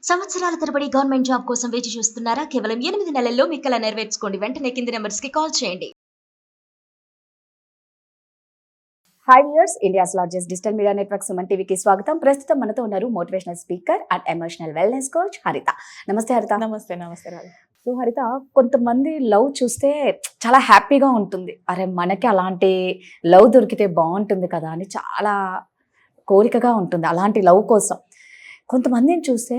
సంవత్సరాల తరబడి government job కోసం వేచి చూస్తున్నారా? కేవలం 8 నెలల్లో మీ కల నెరవేర్చుకోండి. వెంటనే కింది నెంబర్స్‌కి కాల్ చేయండి. Hi viewers, India's largest digital media network Suman టీవీకి స్వాగతం. ప్రస్తుతం మనతో ఉన్నారు motivational speaker and emotional wellness coach హరిత. నమస్తే హరిత. నమస్తే రాజు. సో హరిత, కొంతమంది లవ్ చూస్తే చాలా హ్యాపీగా ఉంటుంది. అరే మనకి అలాంటి లవ్ దొరికితే బాగుంటుంది కదా అని చాలా కోరికగా ఉంటుంది అలాంటి లవ్ కోసం. కొంతమందిని చూస్తే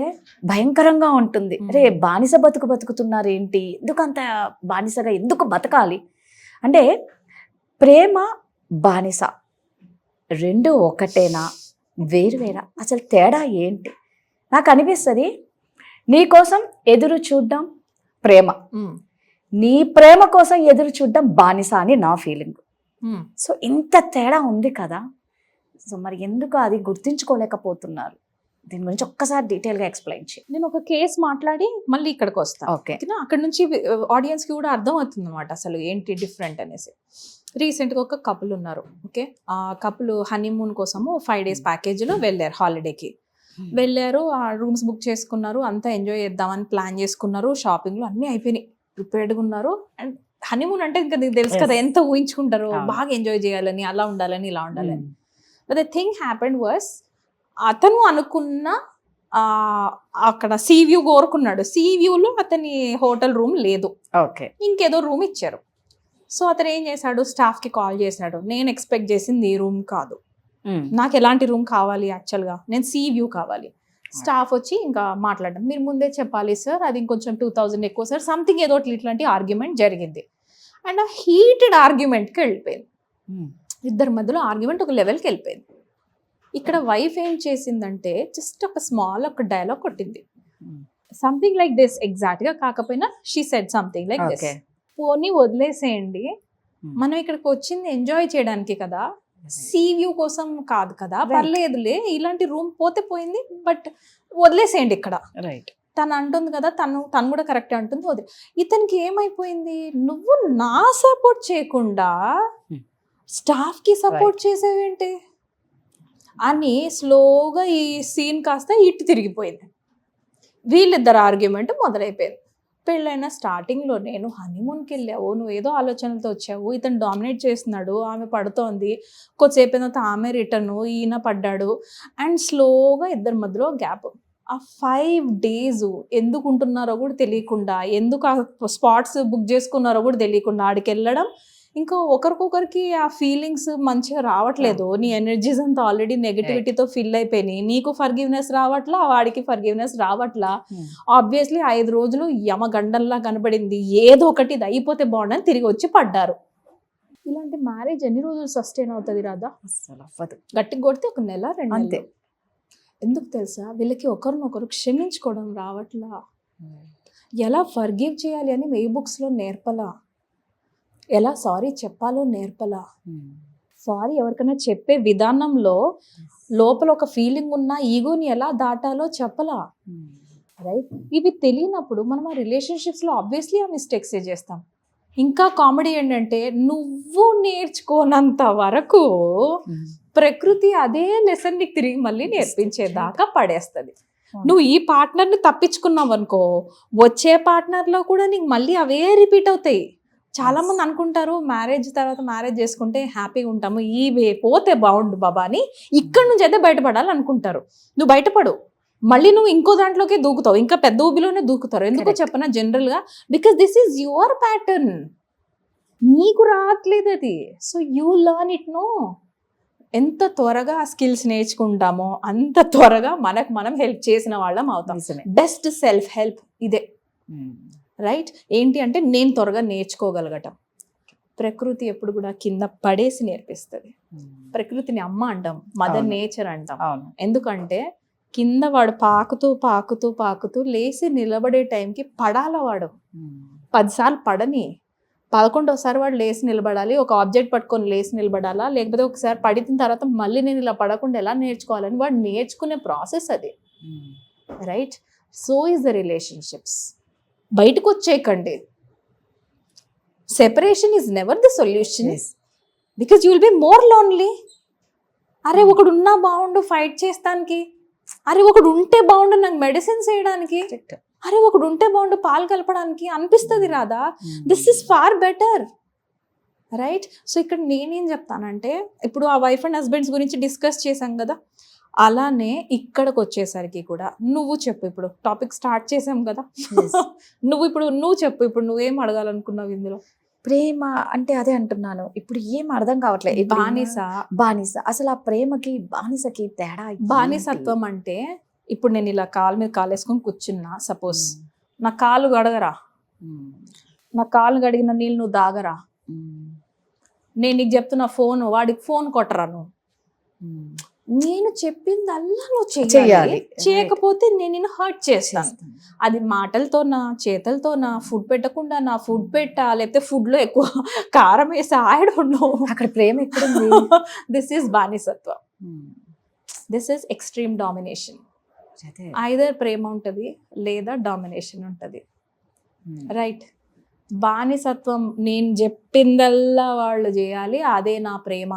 భయంకరంగా ఉంటుంది. అరే బానిస బతుకుతున్నారు ఏంటి, ఎందుకు అంత బానిసగా ఎందుకు బతకాలి అంటే, ప్రేమ బానిస రెండు ఒకటేనా, వేరువేరా, అసలు తేడా ఏంటి? నాకు అనిపిస్తుంది, నీ కోసం ఎదురు చూడడం ప్రేమ, నీ ప్రేమ కోసం ఎదురు చూడడం బానిస అని నా ఫీలింగ్. సో ఇంత తేడా ఉంది కదా, సో మరి ఎందుకు అది గుర్తించుకోలేకపోతున్నారు? దీని గురించి ఒక్కసారి డీటెయిల్గా ఎక్స్ప్లెయిన్ చేయి. నేను ఒక కేసు మాట్లాడి మళ్ళీ ఇక్కడికి వస్తాను. ఓకే, అక్కడ నుంచి ఆడియన్స్కి కూడా అర్థం అవుతుంది అనమాట అసలు ఏంటి డిఫరెంట్ అనేసి. రీసెంట్గా ఒక కపుల్ ఉన్నారు. ఓకే, ఆ కపుల్ హనీమూన్ కోసము 5 days ప్యాకేజ్లో వెళ్ళారు. హాలిడేకి వెళ్ళారు, ఆ రూమ్స్ బుక్ చేసుకున్నారు, అంతా ఎంజాయ్ చేద్దామని ప్లాన్ చేసుకున్నారు. షాపింగ్లు అన్నీ అయిపోయినాయి, ప్రిపేర్డ్గా ఉన్నారు. అండ్ హనీమూన్ అంటే ఇంకా నీకు తెలుసు కదా, ఎంత ఊహించుకుంటారో, బాగా ఎంజాయ్ చేయాలని, అలా ఉండాలని, ఇలా ఉండాలని. But the thing happened was, అతను అనుకున్న అక్కడ సీ వ్యూ కోరుకున్నాడు. సీ వ్యూలో అతని హోటల్ రూమ్ లేదు. ఓకే, ఇంకేదో రూమ్ ఇచ్చారు. సో అతను ఏం చేశాడు, స్టాఫ్కి కాల్ చేశాడు. నేను ఎక్స్పెక్ట్ చేసింది ఈ రూమ్ కాదు, నాకు ఎలాంటి రూమ్ కావాలి, యాక్చువల్గా నేను సీ వ్యూ కావాలి. స్టాఫ్ వచ్చి ఇంకా మాట్లాడడం, మీరు ముందే చెప్పాలి సార్, అది ఇంకొంచెం 2000 ఎక్కువ సార్, సంథింగ్ ఏదో ఇట్లాంటి ఆర్గ్యుమెంట్ జరిగింది. అండ్ ఆ హీటెడ్ ఆర్గ్యుమెంట్కి వెళ్ళిపోయింది. ఇద్దరి మధ్యలో ఆర్గ్యుమెంట్ ఒక లెవెల్కి వెళ్ళిపోయింది. ఇక్కడ వైఫ్ ఏం చేసిందంటే, జస్ట్ ఒక డైలాగ్ కొట్టింది, సంథింగ్ లైక్ దిస్. ఎగ్జాక్ట్గా కాకపోయినా she said something like this, పోనీ వదిలేసేయండి, మనం ఇక్కడికి వచ్చింది ఎంజాయ్ చేయడానికి కదా, సీ వ్యూ కోసం కాదు కదా, పర్లేదులే, ఇలాంటి రూమ్ పోతే పోయింది, బట్ వదిలేసేయండి ఇక్కడ. రైట్, తను అంటుంది కదా, తను కూడా కరెక్ట్ అంటుంది, వదిలే. ఇతనికి ఏమైపోయింది, నువ్వు నా సపోర్ట్ చేయకుండా స్టాఫ్కి సపోర్ట్ చేసేవేంటి అని స్లోగా ఈ సీన్ కాస్త ఇటు తిరిగిపోయింది. వీళ్ళిద్దరు ఆర్గ్యుమెంట్ మొదలైపోయింది. పెళ్ళైన స్టార్టింగ్లో, నేను హనీమూన్కి వెళ్ళావు, నువ్వు ఏదో ఆలోచనలతో వచ్చావు, ఇతను డామినేట్ చేస్తున్నాడు, ఆమె పడుతోంది, కొద్దిసేపు తర్వాత ఆమె రిటర్ను, ఈయన పడ్డాడు, అండ్ స్లోగా ఇద్దరి మధ్యలో గ్యాప్. ఆ 5 days ఎందుకు ఉంటున్నారో కూడా తెలియకుండా, ఎందుకు ఆ స్పాట్స్ బుక్ చేసుకున్నారో కూడా తెలియకుండా ఆడికి వెళ్ళడం. ఇంకా ఒకరికొకరికి ఆ ఫీలింగ్స్ మంచిగా రావట్లేదు. నీ ఎనర్జీస్ అంతా ఆల్రెడీ నెగటివిటీతో ఫిల్ అయిపోయినాయి. నీకు ఫర్గివ్నెస్ రావట్లా, వాడికి ఫర్గివ్నెస్ రావట్లా. ఆబ్వియస్లీ 5 రోజులు యమగండంలా కనబడింది, ఏదో ఒకటి ఇది అయిపోతే బాగుండని తిరిగి వచ్చి పడ్డారు. ఇలాంటి మ్యారేజ్ ఎన్ని రోజులు సస్టైన్ అవుతుంది రాదా? అసలు అవ్వదు. గట్టిగా కొడితే 1 నెల 2 నెలలు. ఎందుకు తెలుసా, వీళ్ళకి ఒకరినొకరు క్షమించుకోవడం రావట్లా. ఎలా ఫర్గివ్ చేయాలి అని ఏ బుక్స్లో నేర్పలా, ఎలా సారీ చెప్పాలో నేర్పలా. సారీ ఎవరికైనా చెప్పే విధానంలో లోపల ఒక ఫీలింగ్ ఉన్న ఈగోని ఎలా దాటాలో చెప్పలా. రైట్, ఇవి తెలియనప్పుడు మనం ఆ రిలేషన్షిప్స్లో ఆబ్వియస్లీ ఆ మిస్టేక్స్ చేస్తాం. ఇంకా కామెడీ ఏంటంటే, నువ్వు నేర్చుకోనంత వరకు ప్రకృతి అదే లెసన్ నీకు తిరిగి మళ్ళీ నేర్పించేదాకా పడేస్తుంది. నువ్వు ఈ పార్ట్నర్ని తప్పించుకున్నావు అనుకో, వచ్చే పార్ట్నర్లో కూడా నీకు మళ్ళీ అవే రిపీట్ అవుతాయి. చాలా మంది అనుకుంటారు మ్యారేజ్ తర్వాత మ్యారేజ్ చేసుకుంటే హ్యాపీగా ఉంటాము, ఈ పోతే బాగుండు బాబా అని ఇక్కడ నుంచి అయితే బయటపడాలి అనుకుంటారు. నువ్వు బయటపడు, మళ్ళీ నువ్వు ఇంకో దాంట్లోకి దూకుతావు, ఇంకా పెద్ద ఊబిలోనే దూకుతారు. ఎందుకో చెప్పనా, జనరల్గా because this is your pattern, నీకు రావట్లేదు అది. So you learn it. No, ఎంత త్వరగా ఆ స్కిల్స్ నేర్చుకుంటామో అంత త్వరగా మనకు మనం హెల్ప్ చేసిన వాళ్ళం అవుతాం. బెస్ట్ సెల్ఫ్ హెల్ప్ ఇదే. రైట్, ఏంటి అంటే నేను త్వరగా నేర్చుకోగలగటం. ప్రకృతి ఎప్పుడు కూడా కింద పడేసి నేర్పిస్తుంది. ప్రకృతిని అమ్మ అంటాం, మదర్ నేచర్ అంటాం. ఎందుకంటే కింద వాడు పాకుతూ పాకుతూ పాకుతూ లేచి నిలబడే టైంకి పడాల. వాడు 10 సార్లు పడని, 11వ వాడు లేచి నిలబడాలి. ఒక ఆబ్జెక్ట్ పట్టుకొని లేచి నిలబడాలా, లేకపోతే ఒకసారి పడిన తర్వాత మళ్ళీ నేను ఇలా పడకుండా ఎలా నేర్చుకోవాలని వాడు నేర్చుకునే ప్రాసెస్ అది. Right, so is the relationships. బయటకు వచ్చేయకండి. Separation is never the solution, because you will be more lonely. అరే ఒకడు ఉన్నా బాగుండు ఫైట్ చేస్తానికి, అరే ఒకడు ఉంటే బాగుండు నాకు మెడిసిన్స్ వేయడానికి, అరే ఒకడు ఉంటే బాగుండు పాలు కలపడానికి అనిపిస్తుంది రాదా. This is far better, right. So ఇక్కడ నేనేం చెప్తానంటే, ఇప్పుడు ఆ వైఫ్ అండ్ హస్బెండ్స్ గురించి డిస్కస్ చేశాం కదా, అలానే ఇక్కడికి వచ్చేసరికి కూడా నువ్వు చెప్పు. ఇప్పుడు టాపిక్ స్టార్ట్ చేసాం కదా, నువ్వు చెప్పు. ఇప్పుడు నువ్వేం అడగాలనుకున్నావు ఇందులో? ప్రేమ అంటే అదే అంటున్నాను, ఇప్పుడు ఏం అర్థం కావట్లేదు. బానిస అసలు ఆ ప్రేమకి బానిసకి తేడా బానిసత్వం అంటే, ఇప్పుడు నేను ఇలా కాలు మీద కాలు వేసుకొని కూర్చున్నా సపోజ్, నా కాలు గడగరా, నా కాలు గడిగిన నీళ్ళు నువ్వు దాగరా, నేను నీకు చెప్తున్నా ఫోన్ వాడికి ఫోన్ కొట్టరా నువ్వు, నేను చెప్పిందల్లా నువ్వు చేయాలి, చేయకపోతే నేను నిన్ను హర్ట్ చేస్తాను. అది మాటలతోనా చేతలతోనా, ఫుడ్ పెట్టకుండా నా ఫుడ్ పెట్టా, లేకపోతే ఫుడ్ లో ఎక్కువ కారం వేసి ఆడను, అక్కడ ప్రేమ ఎక్కడ? దిస్ ఈస్ బానిసత్వం, this is extreme domination. Either ప్రేమ ఉంటది లేదా డామినేషన్ ఉంటది, రైట్. బానిసత్వం నేను చెప్పిందల్లా వాళ్ళు చేయాలి, అదే నా ప్రేమ.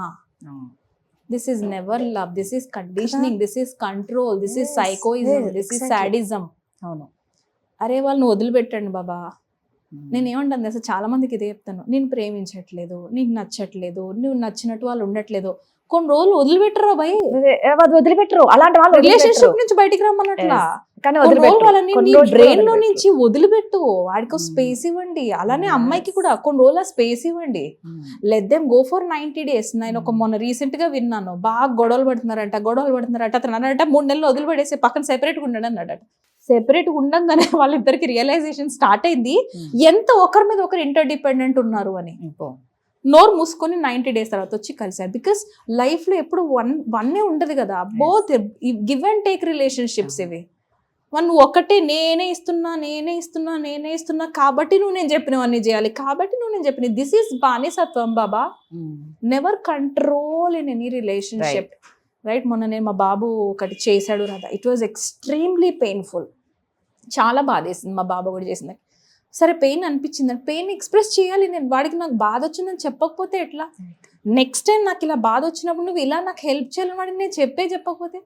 This is never love, this is conditioning, this is control, this is psychoism, this is sadism. అవును. అరే వాళ్ళని వదిలిపెట్టండి బాబా. నేను ఏమంటాను అసలు చాలా మందికి ఇదే చెప్తాను, నేను ప్రేమించట్లేదు, నీకు నచ్చట్లేదు, నువ్వు నచ్చినట్టు వాళ్ళు ఉండట్లేదు, కొన్ని రోజులు వదిలిపెట్టరు భయ్, వదిలిపెట్టరు. అలాంటి వాళ్ళు రిలేషన్షిప్ నుంచి బయటికి రమ్మన్నట్లా, వాళ్ళని నీ బ్రెయిన్ లో నుంచి వదిలిపెట్టు, వాడికి స్పేస్ ఇవ్వండి. అలానే అమ్మాయికి కూడా కొన్ని రోజులు స్పేస్ ఇవ్వండి, let them go for 90 days. నేను మొన్న రీసెంట్ గా విన్నాను, బాగా గొడవలు పడుతున్నారంట. అతను అన్నట 3 నెలలు వదిలిపెట్టేసి పక్కన సెపరేట్ గా ఉండడు అన్నాడట. సెపరేట్ గా ఉండగానే వాళ్ళిద్దరికి రియలైజేషన్ స్టార్ట్ అయింది, ఎంత ఒకరి మీద ఒకరు ఇంటర్ డిపెండెంట్ ఉన్నారు అని. నోరు మూసుకొని 90 days తర్వాత వచ్చి కలిసారు. బికాస్ లైఫ్ లో ఎప్పుడు వన్నే ఉండదు కదా, both give and take relationships ఇవి. నువ్వు ఒకటే నేనే ఇస్తున్నా కాబట్టి నువ్వు నేను చెప్పినవన్నీ చేయాలి, కాబట్టి నువ్వు నేను చెప్పిన. దిస్ ఈస్ బానిసత్వం బాబా. Never control in any relationship, right. మొన్న నేను మా బాబు ఒకటి చేశాడు రాదా, ఇట్ వాజ్ ఎక్స్ట్రీమ్లీ పెయిన్ఫుల్, చాలా బాధేసింది. మా బాబు కూడా చేసింది. సరే పెయిన్ అనిపించింది, పెయిన్ ఎక్స్ప్రెస్ చేయాలి నేను. వాడికి నాకు బాధ వచ్చిందని చెప్పకపోతే ఎట్లా? నెక్స్ట్ టైం నాకు ఇలా బాధ వచ్చినప్పుడు నువ్వు ఇలా నాకు హెల్ప్ చేయాలని వాడికి నేను చెప్పకపోతే.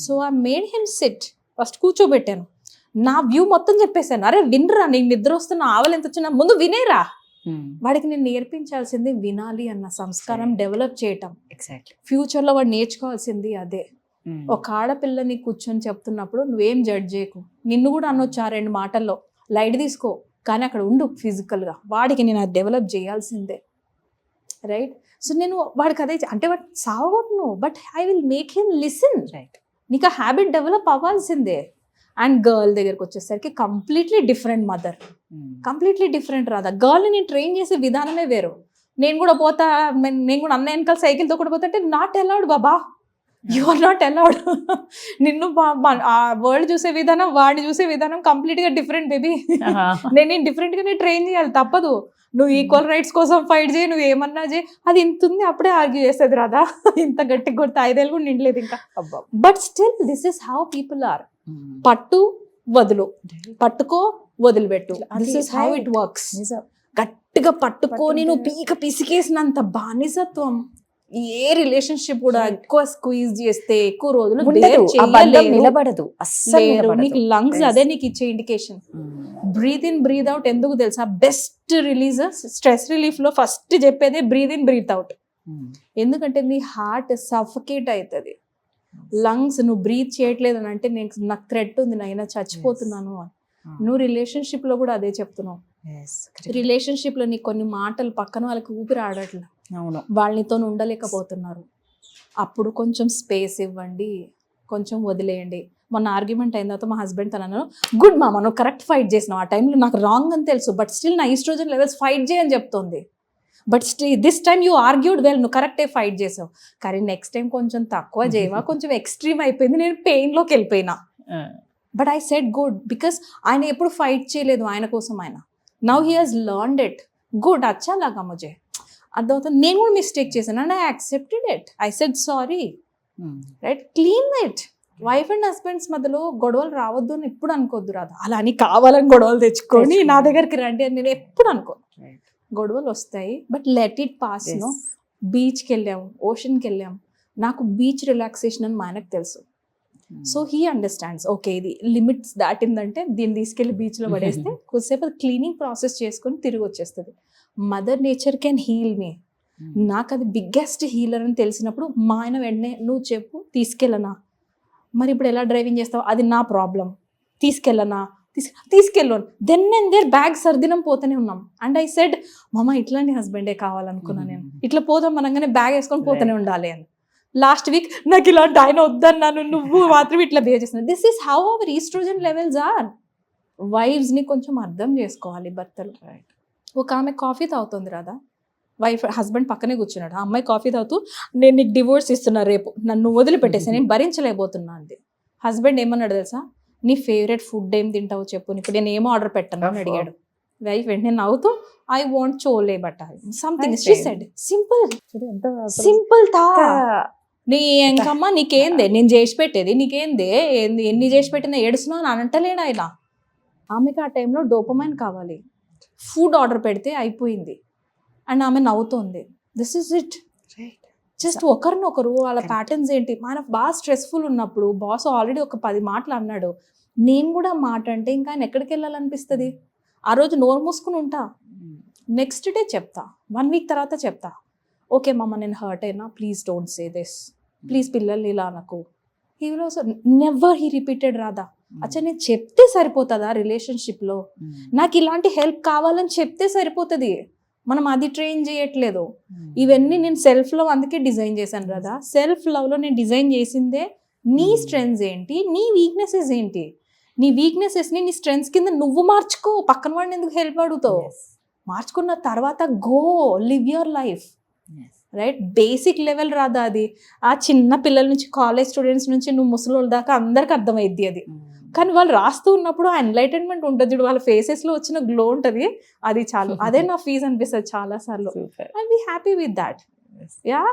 So I made him sit, first కూర్చోబెట్టాను, నా వ్యూ మొత్తం చెప్పేశాను. అరే వినరా, నీకు నిద్ర వస్తున్నా, ఆవలి ఎంత వచ్చినా ముందు వినేరా. వాడికి నేను నేర్పించాల్సింది వినాలి అన్న సంస్కారం డెవలప్ చేయటం. ఫ్యూచర్ లో వాడు నేర్చుకోవాల్సింది అదే. ఒక ఆడపిల్లని కూర్చొని చెప్తున్నప్పుడు నువ్వేం జడ్జ్ చేయకు, నిన్ను కూడా అనొచ్చు 2 మాటల్లో, లైట్ తీసుకో, కానీ అక్కడ ఉండు ఫిజికల్ గా. వాడికి నేను అది డెవలప్ చేయాల్సిందే, రైట్. సో నేను వాడికి అదే అంటే వాడు సావగొట్టును, but I will make him listen, right. నీకు ఆ హ్యాబిట్ డెవలప్ అవ్వాల్సిందే. అండ్ గర్ల్ దగ్గరకు వచ్చేసరికి completely different mother, completely different రాదా. గర్ల్ని నేను ట్రైన్ చేసే విధానమే వేరు. నేను కూడా పోతా, నేను కూడా అన్న వెనకాల సైకిల్తో కూడా పోతా అంటే నాట్ అలౌడ్ బాబా, యు ఆర్ నాట్ అలౌడ్. నిన్ను ఆ వరల్డ్ చూసే విధానం, వాడిని చూసే విధానం కంప్లీట్గా డిఫరెంట్ బేబీ. నేను డిఫరెంట్గానే ట్రైన్ చేయాలి, తప్పదు. నువ్వు ఈక్వల్ రైట్స్ కోసం ఫైట్ చేయి, నువ్వు ఏమన్నా చేయి, అది ఇంత ఉంది అప్పుడే ఆర్గ్యూ చేస్తుంది రాదా. ఇంత గట్టిగా కొడితే 5 ఏళ్ళు కూడా నిండలేదు ఇంకా. But still this is how people are. పట్టు వదులు, పట్టుకో వదిలిపెట్టు, this is how it works. గట్టిగా పట్టుకొని నువ్వు పిసికేసినంత బానిసత్వం ఏ రిలేషన్షిప్ కూడా ఎక్కువ స్క్వీజ్ చేస్తే ఎక్కువ రోజులు నిలబడదు. నీకు లంగ్స్ అదే నీకు ఇచ్చే indication. Breathe in breathe out ఎందుకు తెలుసా? బెస్ట్ రిలీజ్ స్ట్రెస్ రిలీఫ్ లో ఫస్ట్ చెప్పేదే బ్రీత్ ఇన్ బ్రీత్ అవుట్. ఎందుకంటే నీ హార్ట్ సఫకేట్ అవుతుంది. లంగ్స్ నువ్వు బ్రీత్ చేయట్లేదు అని అంటే నాకు థ్రెట్ ఉంది, నేను చచ్చిపోతున్నాను అని. నువ్వు రిలేషన్షిప్ లో కూడా అదే చెప్తున్నావు. రిలేషన్షిప్ లో నీకు కొన్ని మాటలు పక్కన వాళ్ళకి ఊపిరి ఆడట్లేదు, వాళ్ళనితో ఉండలేకపోతున్నారు. అప్పుడు కొంచెం స్పేస్ ఇవ్వండి, కొంచెం వదిలేయండి. మొన్న ఆర్గ్యుమెంట్ అయిన తర్వాత మా హస్బెండ్ తనను, గుడ్ మామ నువ్వు కరెక్ట్ ఫైట్ చేసినావు, ఆ టైంలో నాకు రాంగ్ అని తెలుసు, బట్ స్టిల్ నా ఈస్ట్రోజన్ లెవెల్స్ ఫైట్ చేయని చెప్తోంది. But this time you argued well, నువ్వు కరెక్టే ఫైట్ చేసావు, కానీ నెక్స్ట్ టైం కొంచెం తక్కువ చేయవా, కొంచెం ఎక్స్ట్రీమ్ అయిపోయింది, నేను పెయిన్లోకి వెళ్ళిపోయినా. But I said good, because ఆయన ఎప్పుడు ఫైట్ చేయలేదు ఆయన కోసం. ఆయన now he has learned it, good అచ్చా లాగా ముజే అర్థమవుతుంది. నేను కూడా మిస్టేక్ చేశాను and I accepted it, I said sorry, right, clean it. Wife and husbands మధ్యలో గొడవలు రావద్దు అని ఎప్పుడు అనుకోద్దు రాదు. అలా అని కావాలని గొడవలు తెచ్చుకొని నా దగ్గరికి రండి అని నేను ఎప్పుడు అనుకోను. గొడవలు వస్తాయి, but let it pass. No, బీచ్కి వెళ్ళాము, ఓషన్కి వెళ్ళాము, నాకు బీచ్ రిలాక్సేషన్ అని మా ఆయనకు తెలుసు. సో హీ అండర్స్టాండ్స్, ఓకే ఇది లిమిట్స్ దాటిందంటే దీన్ని తీసుకెళ్లి బీచ్లో పడేస్తే కొద్దిసేపు అది క్లీనింగ్ ప్రాసెస్ చేసుకొని తిరిగి వచ్చేస్తుంది. Mother nature can heal me. నాకు అది బిగ్గెస్ట్ హీలర్ అని తెలిసినప్పుడు మా ఆయన వెంటనే నువ్వు చెప్పు తీసుకెళ్ళనా, మరి ఇప్పుడు ఎలా డ్రైవింగ్ చేస్తావు అది నా ప్రాబ్లం, తీసుకెళ్ళనా తీసుకెళ్ళాను. దెన్ అండ్ దేర్ బ్యాగ్ సర్దినం పోతూనే ఉన్నాం. అండ్ ఐ సెడ్ మామ ఇట్లాంటి హస్బెండే కావాలనుకున్నా నేను, ఇట్లా పోదాం మనగానే బ్యాగ్ వేసుకొని పోతూనే ఉండాలి అని. లాస్ట్ వీక్ నాకు ఇలాంటి ఆయన వద్దన్నాను, నువ్వు మాత్రం ఇట్లా బిహేవ్ చేస్తున్నావు. This is how our estrogen levels are. వైఫ్స్ని కొంచెం అర్థం చేసుకోవాలి భర్తలు. ఒక ఆమె కాఫీ తాగుతుంది రాదా, హస్బెండ్ పక్కనే కూర్చున్నాడు, ఆ అమ్మాయి కాఫీ తాగుతూ నేను నీకు డివోర్స్ ఇస్తున్నా రేపు, నన్ను వదిలిపెట్టేసి నేను భరించలేకపోతున్నా అంది. హస్బెండ్ ఏమన్నాడు తెలుసా, నీ ఫేవరెట్ ఫుడ్ ఏం తింటావో చెప్పు, ఇప్పుడు నేను ఏమో ఆర్డర్ పెట్టాను అని అడిగాడు. వైఫ్ వెంటనే నవ్వుతూ ఐ వాంట్ చోలే బటాలి something she said. Simple simple తా నీ ఇంకమ్మా నీకేందే నేను చేసి పెట్టేది, నీకేందే ఎన్ని చేసి పెట్టినా ఏడుస్తున్నా అని అంటలేడు ఆయన. ఆమెకి ఆ టైంలో డోపమైన్ కావాలి, ఫుడ్ ఆర్డర్ పెడితే అయిపోయింది అండ్ ఆమె నవ్వుతోంది. This is it. జస్ట్ ఒకరినొకరు వాళ్ళ ప్యాటర్న్స్ ఏంటి. మన బాగా స్ట్రెస్ఫుల్ ఉన్నప్పుడు బాస్ ఆల్రెడీ ఒక 10 మాటలు అన్నాడు, నేను కూడా మాట అంటే ఇంకా ఆయన ఎక్కడికి వెళ్ళాలనిపిస్తుంది. ఆ రోజు నోరు మూసుకుని ఉంటా, నెక్స్ట్ డే చెప్తా, 1 వీక్ తర్వాత చెప్తా, ఓకే మమ్మ నేను హర్ట్ అయినా please don't say this, please పిల్లల్ని ఇలా అనకు. He will also never he repeated రాదా. అచ్చా నేను చెప్తే సరిపోతుందా రిలేషన్షిప్లో, నాకు ఇలాంటి హెల్ప్ కావాలని చెప్తే సరిపోతుంది, మనం అది ట్రైన్ చేయట్లేదు. ఇవన్నీ నేను సెల్ఫ్ లవ్ అందుకే డిజైన్ చేశాను కదా. సెల్ఫ్ లవ్లో నేను డిజైన్ చేసిందే నీ స్ట్రెంగ్స్ ఏంటి, నీ వీక్నెసెస్ ఏంటి, నీ వీక్నెసెస్ని నీ స్ట్రెంగ్స్ కింద నువ్వు మార్చుకో, పక్కన వాడిని ఎందుకు హెల్ప్ అడుగుతావు. మార్చుకున్న తర్వాత go live your life, right. Basic level రాదా అది. ఆ చిన్న పిల్లల నుంచి కాలేజ్ స్టూడెంట్స్ నుంచి నువ్వు ముసలోళ్ళ దాకా అందరికి అర్థమైద్ది అది. కానీ వాళ్ళు రాస్తూ ఉన్నప్పుడు ఆ ఎన్లైటన్మెంట్ ఉంటుంది, వాళ్ళ ఫేసెస్లో వచ్చిన గ్లో ఉంటుంది, అది చాలు. అదే నా ఫీజ్ అనిపిస్తుంది చాలా సార్లు. I be happy with that. Yeah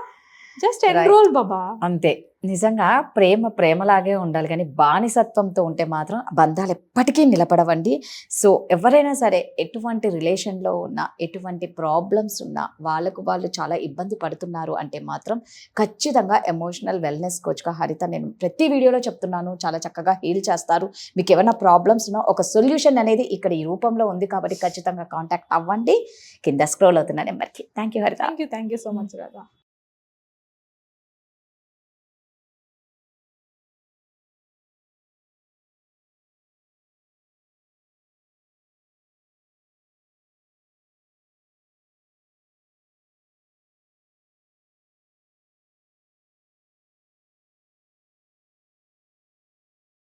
just enroll బాబా. అంతే. నిజంగా ప్రేమ ప్రేమలాగే ఉండాలి, కానీ బానిసత్వంతో ఉంటే మాత్రం బంధాలు ఎప్పటికీ నిలబడవండి. సో ఎవరైనా సరే ఎటువంటి రిలేషన్లో ఉన్నా, ఎటువంటి ప్రాబ్లమ్స్ ఉన్నా, వాళ్ళు చాలా ఇబ్బంది పడుతున్నారు అంటే మాత్రం ఖచ్చితంగా ఎమోషనల్ వెల్నెస్ కోచ్గా హరిత నేను ప్రతి వీడియోలో చెప్తున్నాను, చాలా చక్కగా హీల్ చేస్తారు. మీకు ఏమైనా ప్రాబ్లమ్స్ ఉన్నా ఒక సొల్యూషన్ అనేది ఇక్కడ ఈ రూపంలో ఉంది కాబట్టి ఖచ్చితంగా కాంటాక్ట్ అవ్వండి. కింద స్క్రోల్ అవుతున్న నెంబర్కి. థ్యాంక్ యూ హరిత. Thank you so much Radha.